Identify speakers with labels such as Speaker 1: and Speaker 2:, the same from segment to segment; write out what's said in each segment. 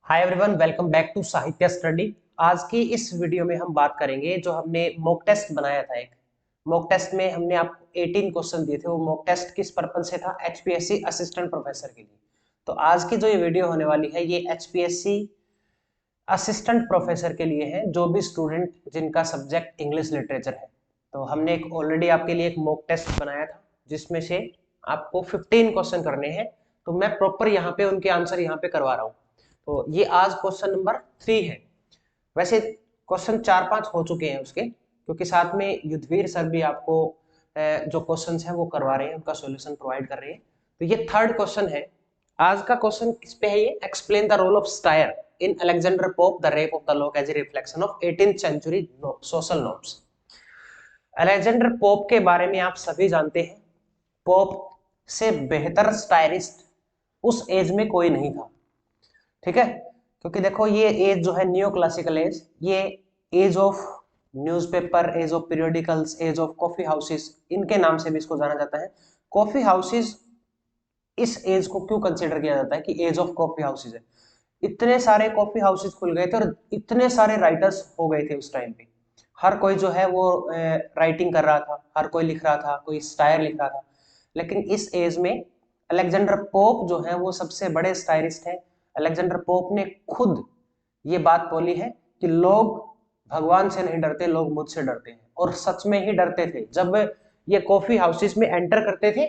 Speaker 1: Hi everyone, welcome back to Sahitya study. आज की इस वीडियो में हम बात करेंगे जो हमने मॉक टेस्ट बनाया था। एक मॉक टेस्ट में हमने आपको 18 क्वेश्चन दिए थे। वो मॉक टेस्ट किस पर्पज से था? एचपीएससी असिस्टेंट प्रोफेसर के लिए। तो आज की जो ये वीडियो होने वाली है ये एचपीएससी असिस्टेंट प्रोफेसर के लिए है, जो भी स्टूडेंट जिनका सब्जेक्ट इंग्लिश लिटरेचर है। तो हमने एक ऑलरेडी आपके लिए एक मॉक टेस्ट बनाया था जिसमें से आपको 15 क्वेश्चन करने हैं। तो मैं प्रॉपर यहाँ पे उनके आंसर यहाँ पे करवा रहा हूँ। तो ये आज क्वेश्चन नंबर 3 है। वैसे क्वेश्चन 4-5 हो चुके हैं उसके, क्योंकि साथ में युद्धवीर सर भी आपको जो क्वेश्चंस हैं वो करवा रहे हैं, उनका सॉल्यूशन प्रोवाइड कर रहे हैं। तो ये थर्ड क्वेश्चन है। आज का क्वेश्चन किस पे है? ये explain the role of satire in Alexander Pope the rape of the lock as a reflection of 18th century social norms. Alexander Pope के बारे में आप सभी जानते हैं। पोप से बेहतर स्टायरिस्ट उस एज में कोई नहीं था, ठीक है। क्योंकि देखो ये एज जो है न्यू क्लासिकल एज, ये age of newspaper, age of periodicals, age of coffee houses, इनके नाम से भी इसको जाना जाता है। कॉफी हाउसेस इस एज को क्यों कंसिडर किया जाता है कि एज ऑफ कॉफी हाउसेस है? इतने सारे कॉफी हाउसेस खुल गए थे और इतने सारे राइटर्स हो गए थे उस टाइम पे। हर कोई जो है वो राइटिंग कर रहा था, हर कोई लिख रहा था, कोई स्टायर लिख रहा था। लेकिन इस एज में अलेक्जेंडर पोप जो है वो सबसे बड़े स्टायरिस्ट है। अलेक्जेंडर पोप ने खुद ये बात बोली है कि लोग भगवान से नहीं डरते, लोग मुझसे डरते हैं। और सच में ही डरते थे। जब ये कॉफी हाउसेस में एंटर करते थे,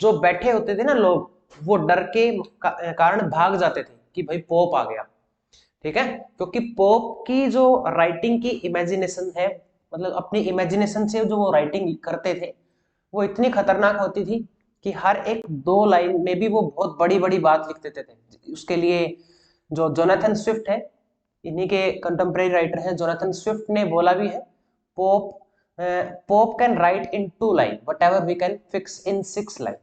Speaker 1: जो बैठे होते थे ना लोग, वो डर के कारण भाग जाते थे कि भाई पोप आ गया, ठीक है। क्योंकि पोप की जो राइटिंग की इमेजिनेशन है, मतलब अपनी इमेजिनेशन से जो वो राइटिंग करते थे, वो इतनी खतरनाक होती थी कि हर एक 2 लाइन में भी वो बहुत बड़ी बड़ी बात लिख देते थे। उसके लिए जो जोनाथन स्विफ्ट है, इन्हीं के कंटेम्प्रेरी राइटर हैं, जोनाथन स्विफ्ट ने बोला भी है, Pope Pope can write in 2 line whatever we can fix in 6 line,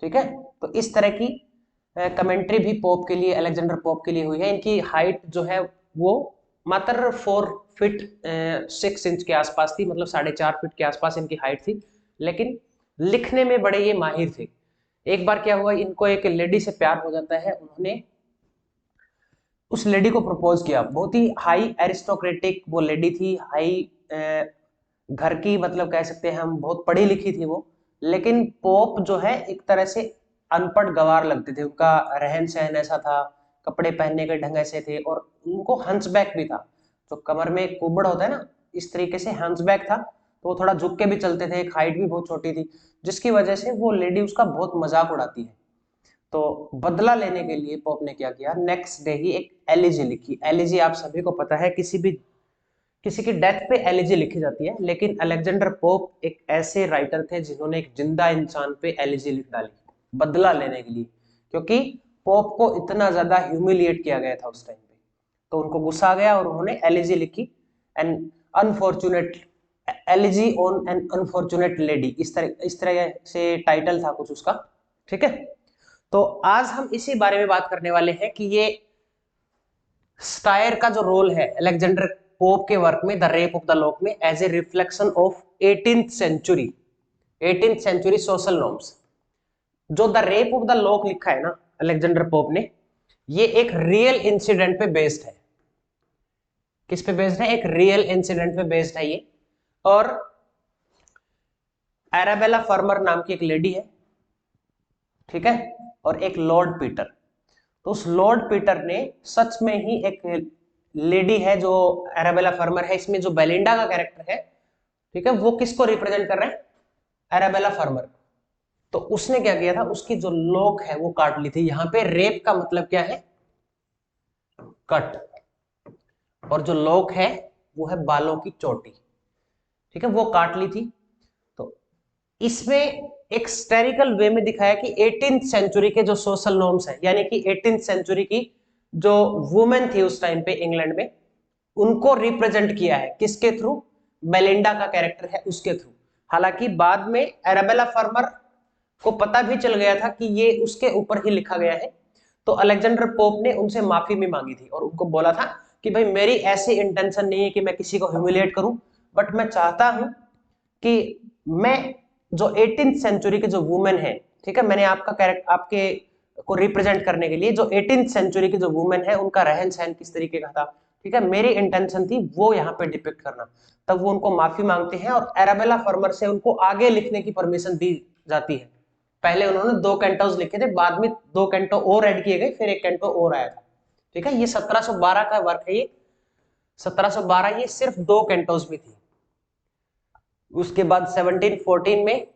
Speaker 1: ठीक है। तो इस तरह की कमेंट्री भी पोप के लिए, अलेक्जेंडर पोप के लिए हुई है। इनकी हाइट जो है वो मात्र 4 फीट 6 इंच के आसपास थी, मतलब 4.5 फीट के आसपास इनकी हाइट थी। लेकिन लिखने में बड़े ये माहिर थे। एक बार क्या हुआ, इनको एक लेडी से प्यार हो जाता है। उन्होंने उस लेडी को प्रपोज किया। बहुत ही हाई एरिस्टोक्रेटिक वो लेडी थी, हाई घर की, मतलब कह सकते हैं हम, बहुत पढ़ी लिखी थी वो। लेकिन पोप जो है एक तरह से अनपढ़ गवार लगते थे। उनका रहन सहन ऐसा था, कपड़े पहनने के ढंग ऐसे थे, और उनको हंसबैक भी था। जो कमर में एक कुबड़ होता है ना, इस तरीके से हंसबैक था। तो वो थोड़ा झुक के भी चलते थे, एक हाइट भी बहुत छोटी थी, जिसकी वजह से वो लेडी उसका बहुत मजाक उड़ाती है। तो बदला लेने के लिए पोप ने क्या किया, नेक्स्ट डे ही एक एलिजी लिखी। एलिजी आप सभी को पता है, किसी की डेथ पे एलिजी लिखी जाती है। लेकिन अलेक्जेंडर पोप एक ऐसे राइटर थे जिन्होंने एक जिंदा इंसान पे एलिजी लिख डाली बदला लेने के लिए। क्योंकि पोप को इतना ज्यादा ह्यूमिलिएट किया गया था उस टाइम पे, तो उनको गुस्सा आ गया और उन्होंने एलिजी लिखी। An unfortunate elegy on an unfortunate lady, इस तरह से टाइटल था कुछ उसका, ठीक है। तो आज हम इसी बारे में बात करने वाले हैं कि ये स्टायर का जो रोल है अलेक्जेंडर पोप के वर्क में the rape of the lock में, as a reflection of 18th century social norms. जो the rape of the lock लिखा है ना अलेक्जेंडर पोप ने, ये एक रियल इंसिडेंट पे बेस्ड है। किस पे बेस्ड है? एक रियल इंसिडेंट पे बेस्ड है ये। और एराबेला फर्मर नाम की एक लेडी है, ठीक है, और एक लॉर्ड पीटर। तो उस लॉर्ड पीटर ने सच में ही एक लेडी है जो एराबेला फर्मर है, इसमें जो बेलिंडा का कैरेक्टर है, ठीक है, वो किसको रिप्रेजेंट कर रहे हैं? Arabella former. तो उसने क्या किया था, उसकी जो लोक है वो काट ली थी। यहाँ पे रेप का मतलब क्या है? कट। और जो लोक है वो है बालों की चोटी, ठीक है, वो काट ली थी। तो इसमें एक स्टेरिकल वे में दिखाया कि 18th सेंचुरी के जो सोशल नॉर्म्स है, यानी कि 18th सेंचुरी की जो वुमेन थी उस टाइम पे इंग्लैंड में, उनको रिप्रेजेंट किया है किसके थ्रू? बेलिंडा का कैरेक्टर है उसके थ्रू। हालांकि बाद में एराबेला फर्मर को पता भी चल गया था कि ये उसके ऊपर ही लिखा गया है। तो अलेक्जेंडर पोप ने उनसे माफी भी मांगी थी और उनको बोला था कि भाई मेरी ऐसी इंटेंशन नहीं है कि मैं किसी को ह्यूमिलिएट करूं, बट मैं चाहता हूं कि मैं जो 18th सेंचुरी के जो वुमेन है, ठीक है, मैंने आपका कैरेक्टर, आपके को रिप्रेजेंट करने के लिए जो 18th सेंचुरी की जो वुमेन है उनका रहन सहन किस तरीके का था, ठीक है, मेरी इंटेंशन थी वो यहाँ पे डिपिक्ट करना। तब वो उनको माफी मांगते हैं और एराबेला फर्मर से उनको आगे लिखने की परमिशन दी जाती है। पहले उन्होंने 2 कैंटोस लिखे थे, बाद में 2 कैंटो और ऐड किए गए, फिर 1 कैंटो और आया था, ठीक है। ये 1712 का वर्क है, ये 1712 ये सिर्फ 2 कैंटोस में थी। उसके बाद 1714 में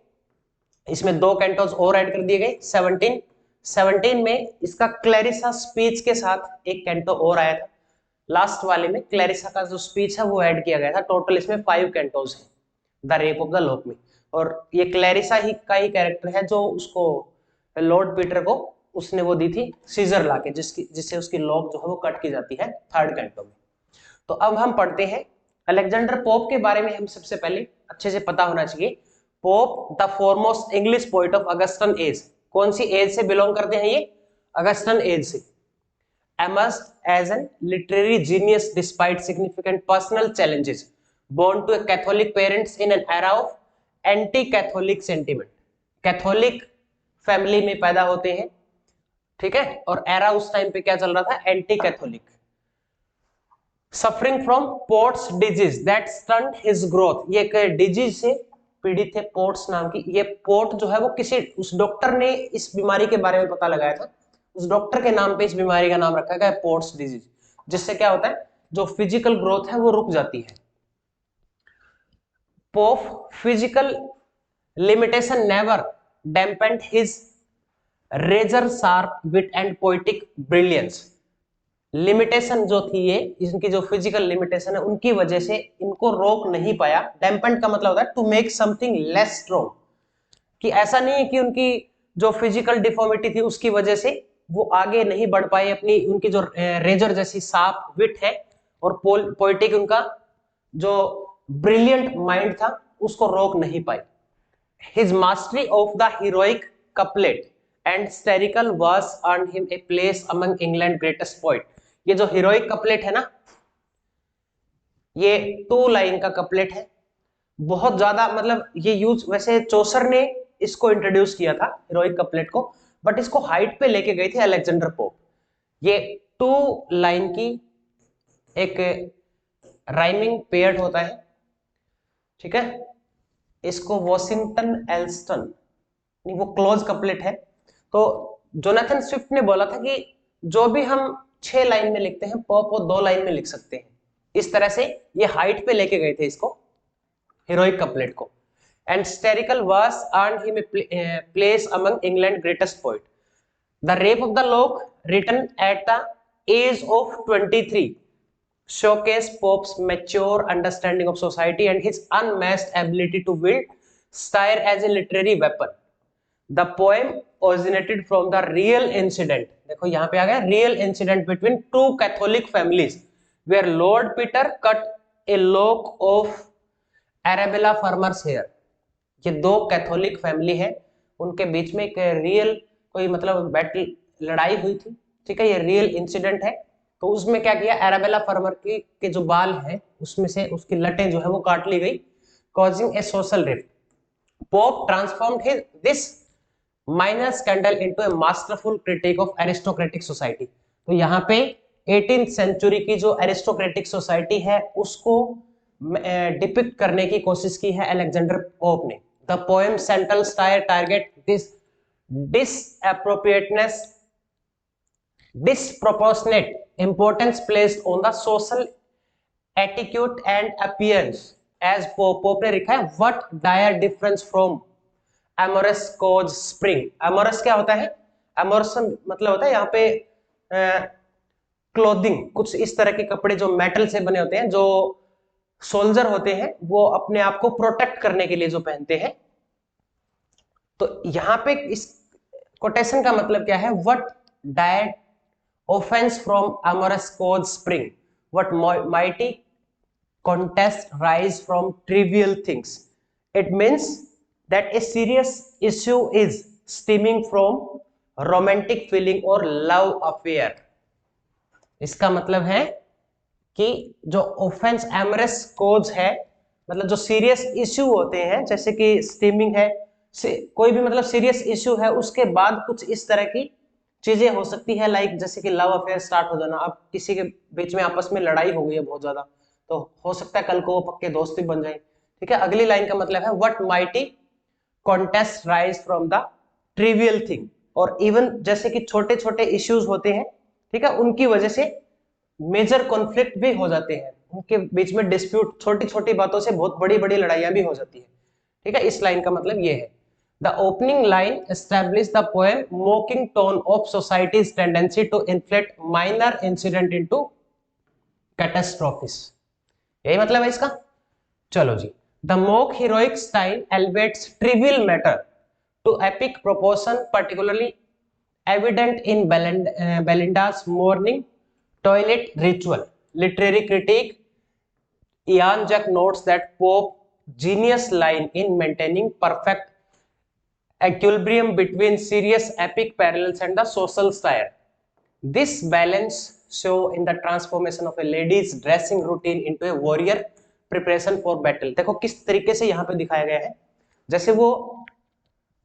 Speaker 1: इसमें 2 कैंटोस और ऐड कर दिए गए। 1717 में इसका क्लैरिसा स्पीच के साथ 1 कैंटो और आया था। लास्ट वाले में क्लैरिसा का जो स्पीच है वो ऐड किया गया था। टोटल इसमें 5 कैंटोस है the rape of the lock में। और ये क्लैरिसा ही का ही कैरेक्टर है जो उसको लॉर्ड पीटर को उसने वो दी थी सीजर लाके, जिससे उसकी लॉक जो है वो कट की जाती है 3rd कैंटो में। तो अब हम पढ़ते हैं अलेक्जेंडर पोप के बारे में। हम सबसे पहले अच्छे से पता होना चाहिए, pope the foremost English poet of Augustan as. कौन सी एज से बिलोंग करते हैं ये? अगस्टन एज से। emerged as an literary genius despite significant personal challenges, born to a Catholic parents in an era of anti-Catholic sentiment। Catholic family में पैदा होते हैं, ठीक है, और एरा उस टाइम पे क्या चल रहा था? Anti Catholic. Suffering from ports disease that stunt his growth. ये एक डिजीज से पीड़ित थे, पोर्ट्स नाम की। ये पोर्ट जो है वो किसी उस डॉक्टर ने इस बीमारी के बारे में पता लगाया था, उस डॉक्टर के नाम पे इस बीमारी का नाम रखा गया है पोर्ट्स डिजीज, जिससे क्या होता है जो फिजिकल ग्रोथ है वो रुक जाती है। Pope physical limitation never dampened his razor sharp wit and poetic brilliance. Limitation जो थी ये, इनकी जो फिजिकल लिमिटेशन है उनकी वजह से इनको रोक नहीं पाया। डैम्पेंड का मतलब होता है to make something less strong, कि ऐसा नहीं है कि उनकी जो फिजिकल डिफॉर्मिटी थी उसकी वजह से वो आगे नहीं बढ़ पाए अपनी, उनकी जो रेजर जैसी शार्प विट है और पोएटिक उनका जो ब्रिलियंट माइंड था उसको रोक नहीं पाए। His mastery of the heroic couplet and satirical verse earn him a place among England greatest poet. ये जो हीरोइक कपलेट है ना, ये 2 लाइन का कपलेट है, बहुत ज्यादा मतलब ये यूज, वैसे चौसर ने इसको इंट्रोड्यूस किया था हीरोइक कपलेट को, बट इसको हाइट पे लेके गए थे अलेक्जेंडर पोप। ये 2 लाइन की एक राइमिंग पेयर्ड होता है, ठीक है। इसको वॉशिंगटन एल्स्टन, नहीं वो क्लोज कपलेट है। तो जोनाथन स्विफ्ट ने बोला था कि जो भी हम 6 लाइन में लिखते हैं पोप वो 2 लाइन में लिख सकते हैं। इस तरह से ये हाइट पे लेके गए थे इसको, हीरोइक कपलेट को। And satirical verse earn him a place among England greatest poet. The rape of the lock written at the age of 23 showcase Pope's mature understanding of society and his unmatched ability to wield satire as a literary weapon. The poem originated from the real incident, देखो यहाँ पे आ गया real incident between 2 Catholic families where Lord Peter cut a lock of Arabella farmer's hair। ये 2 Catholic family है, उनके बीच में एक real कोई मतलब बैटल लड़ाई हुई थी, ठीक है, ये रियल इंसिडेंट है। तो उसमें क्या किया, एराबेला फर्मर के जो बाल है उसमें से उसकी लटें जो है वो काट ली गई, causing A social rift. Pope transformed this minor scandal into A masterful critic of aristocratic society. तो यहाँ पे 18th सेंचुरी की जो एरिस्टोक्रेटिक सोसाइटी है उसको डिपिक्ट करने की कोशिश की है अलेक्जेंडर पोप ने। The poem central satire target this disappropriateness disproportionate importance placed on the social etiquette and appearance as Pope ने लिखा है what dire difference from amorous cause spring। amorous क्या होता है? amorous मतलब होता है यहाँ पे क्लोथिंग, कुछ इस तरह के कपड़े जो मेटल से बने होते हैं, जो सोल्जर होते हैं वो अपने आप को प्रोटेक्ट करने के लिए जो पहनते हैं। तो यहाँ पे इस कोटेशन का मतलब क्या है? what dire offense from amorous cause spring, what mighty contest rise from trivial things। It means that a serious issue is stemming from romantic feeling or love affair। इसका मतलब है कि जो ऑफेंस एमरस कोज है, मतलब जो सीरियस इश्यू होते हैं, जैसे कि स्टीमिंग है, कोई भी मतलब सीरियस इश्यू है, उसके बाद कुछ इस तरह की चीजें हो सकती है, लाइक जैसे कि लव अफेयर स्टार्ट हो जाना। अब किसी के बीच में आपस में लड़ाई हो गई है बहुत ज्यादा, तो हो सकता है कल को वो पक्के दोस्त भी बन जाए। ठीक है, अगली लाइन का मतलब है what mighty contest rise from the trivial thing. और इवन जैसे कि छोटे छोटे इश्यूज होते हैं, ठीक है, उनकी वजह से मेजर कॉन्फ्लिक्ट भी हो जाते हैं, उनके बीच में डिस्प्यूट, छोटी छोटी बातों से बहुत बड़ी बड़ी लड़ाइयां भी हो जाती है। ठीक है, इस लाइन का मतलब ये है। The opening line establish the poem mocking tone of society's tendency to inflate minor incident into catastrophes. यही मतलब है इसका। चलो जी, the mock heroic style elevates trivial matter to epic proportion, particularly evident in Belinda's morning toilet ritual. Literary critic Ian Jack notes that Pope's genius line in maintaining perfect equilibrium between serious epic parallels and the social satire. This balance show in the transformation of a lady's dressing routine into a warrior preparation for battle. देखो किस तरीके से यहाँ पे दिखाया गया है, जैसे वो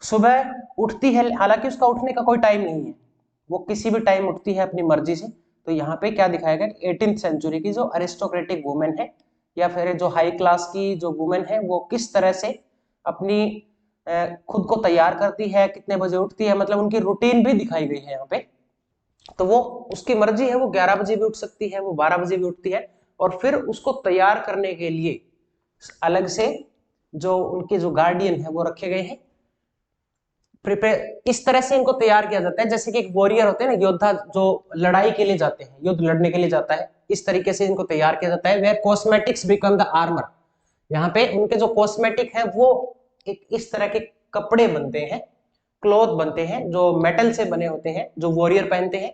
Speaker 1: सुबह उठती है, हालांकि उसका उठने का कोई टाइम नहीं है, वो किसी भी टाइम उठती है अपनी मर्जी से। तो यहाँ पे क्या दिखाया गया कि 18th सेंचुरी की जो अरिस्टोक्रेटिक वुमेन है या फिर जो हाई क्लास की जो वुमेन है, वो किस तरह से अपनी खुद को तैयार करती है, कितने बजे उठती है, मतलब उनकी रूटीन भी दिखाई गई है यहाँ पे। तो वो उसकी मर्जी है, वो 11 बजे भी उठ सकती है, वो 12 बजे भी उठती है, और फिर उसको तैयार करने के लिए अलग से जो उनके जो गार्डियन है वो रखे गए हैं। प्रिपेयर इस तरह से इनको तैयार किया जाता है जैसे कि एक वॉरियर होते हैं ना, योद्धा जो लड़ाई के लिए जाते हैं, युद्ध लड़ने के लिए जाता है, इस तरीके से इनको तैयार किया जाता है। Where cosmetics become the armour, यहाँ पे उनके जो कॉस्मेटिक है वो एक इस तरह के कपड़े बनते हैं, क्लॉथ बनते हैं जो मेटल से बने होते हैं, जो वॉरियर पहनते हैं।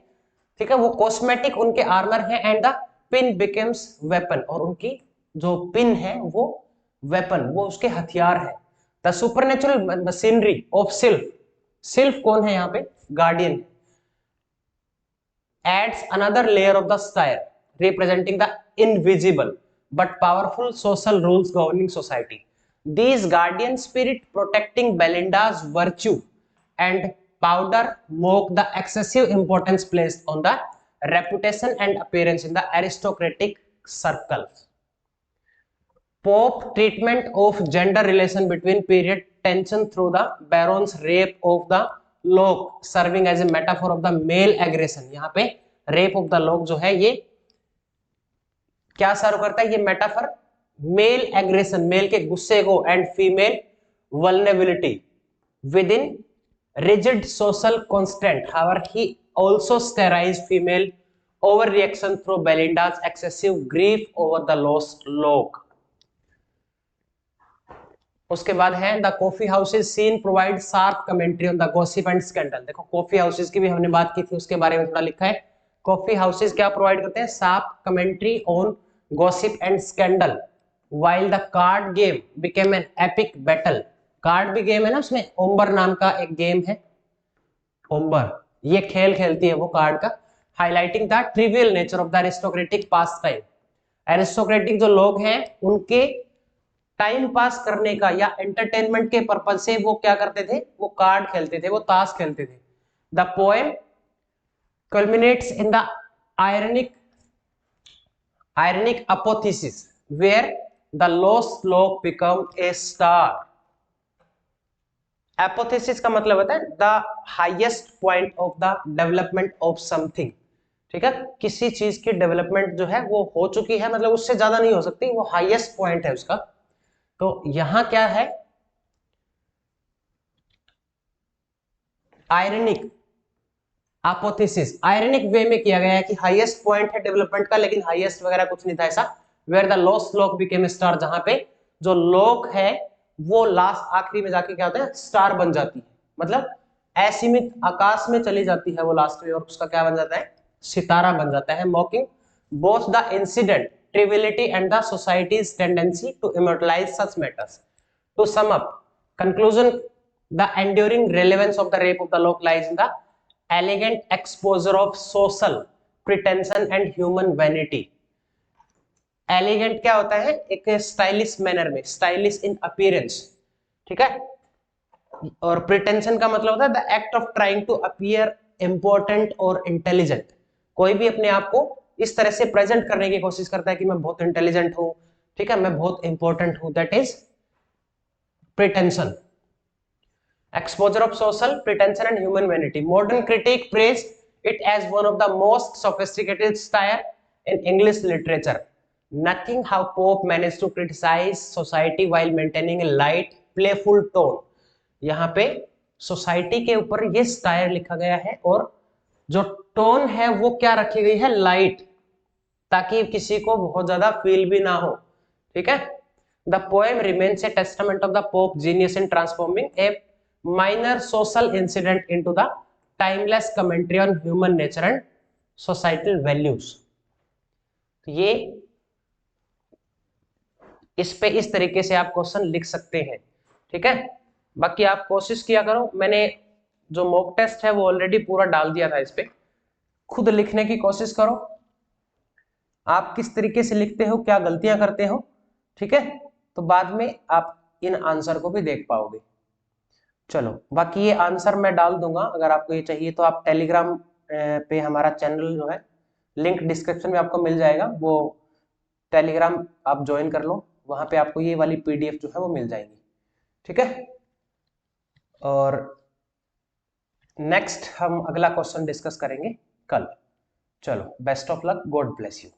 Speaker 1: ठीक है, वो कॉस्मेटिक उनके आर्मर है। And the pin becomes weapon, और उनकी जो पिन है वो वेपन, वो उसके हथियार है। द सुपरनेचुरल मशीनरी ऑफ सिल्फ, सिल्फ कौन है यहाँ पे, guardian, ads another layer of the stair representing the invisible but powerful social rules governing society. These guardian spirit protecting Belinda's virtue and powder mock the excessive importance placed on the reputation and appearance in the aristocratic circles. Pope treatment of gender relation between period tension through the baron's rape of the lock serving as a metaphor of the male aggression. यहाँ पे rape of the lock जो है ये क्या सर्व करता है, ये metaphor mail aggression, mail के गुस्से को, and female vulnerability within rigid social constant. However he also satirise female over reaction through Belinda's excessive grief over the lost lock. उसके बाद है the coffee houses scene provide sharp commentary on the gossip and scandal. देखो coffee houses की भी हमने बात की थी, उसके बारे में थोड़ा लिखा है। कॉफी हाउसेस क्या प्रोवाइड करते हैं, sharp commentary on gossip and scandal. While the card game became an epic battle, card भी गेम है ना, उसमें ओम्बर नाम का एक गेम है, ओम्बर, ये खेल खेलती है वो कार्ड का, highlighting the trivial nature of the aristocratic pass time. Aristocratic जो लोग हैं उनके टाइम पास करने का या एंटरटेनमेंट के पर्पज से वो क्या करते थे, वो कार्ड खेलते थे, वो ताश खेलते थे। The poem culminates in the ironic apotheosis where the lost log become a star। एपोथेसिस का मतलब होता है the highest point of the development of something. ठीक है, किसी चीज की डेवलपमेंट जो है वो हो चुकी है, मतलब उससे ज्यादा नहीं हो सकती, वो हाईएस्ट पॉइंट है उसका। तो यहां क्या है, आयरनिक एपोथेसिस, आयरनिक वे में किया गया है कि हाईएस्ट पॉइंट है डेवलपमेंट का, लेकिन हाईएस्ट वगैरह कुछ नहीं था ऐसा। Where the lost lock became star, जहां पे जो लॉक है वो लास्ट आखिरी में जाके क्या होता है, स्टार बन जाती है, मतलब असीमित आकाश में चली जाती है वो लास्ट में, और उसका क्या बन जाता है, सितारा बन जाता है। Mocking both the incident triviality and the society's tendency to immortalise such matters. To sum up conclusion, the enduring relevance of the rape of the lock lies in the elegant exposure of social pretension and human vanity। Elegant क्या होता है, एक stylish manner में, stylish in appearance, ठीक है। और pretension का मतलब होता है the act of trying to appear important और इंटेलिजेंट। कोई भी अपने आप को इस तरह से प्रेजेंट करने की कोशिश करता है कि मैं बहुत इंटेलिजेंट हूं, ठीक है, मैं बहुत इंपॉर्टेंट हूं, that is pretension. Exposure of social pretension and human vanity. Modern critic praised it as one of the most sophisticated style in English literature. Nothing how Pope managed to criticize society while maintaining a light, playful tone. यहाँ पे society के ऊपर ये style लिखा गया है और जो टोन है वो क्या रखी गई है, लाइट, ताकि किसी को बहुत ज्यादा फील भी ना हो, ठीक है। The poem remains A testament of the pope genius in transforming A minor social incident into the timeless commentary on human nature and societal values. ये इस पे इस तरीके से आप क्वेश्चन लिख सकते हैं, ठीक है। बाकी आप कोशिश किया करो, मैंने जो मॉक टेस्ट है वो ऑलरेडी पूरा डाल दिया था, इस पे खुद लिखने की कोशिश करो, आप किस तरीके से लिखते हो, क्या गलतियां करते हो, ठीक है, तो बाद में आप इन आंसर को भी देख पाओगे। चलो, बाकी ये आंसर मैं डाल दूंगा, अगर आपको ये चाहिए तो आप टेलीग्राम पे हमारा चैनल जो है, लिंक डिस्क्रिप्शन में आपको मिल जाएगा, वो टेलीग्राम आप ज्वाइन कर लो, वहां पे आपको ये वाली पीडीएफ जो है वो मिल जाएगी, ठीक है। और नेक्स्ट हम अगला क्वेश्चन डिस्कस करेंगे कल। चलो, best of luck, God bless you.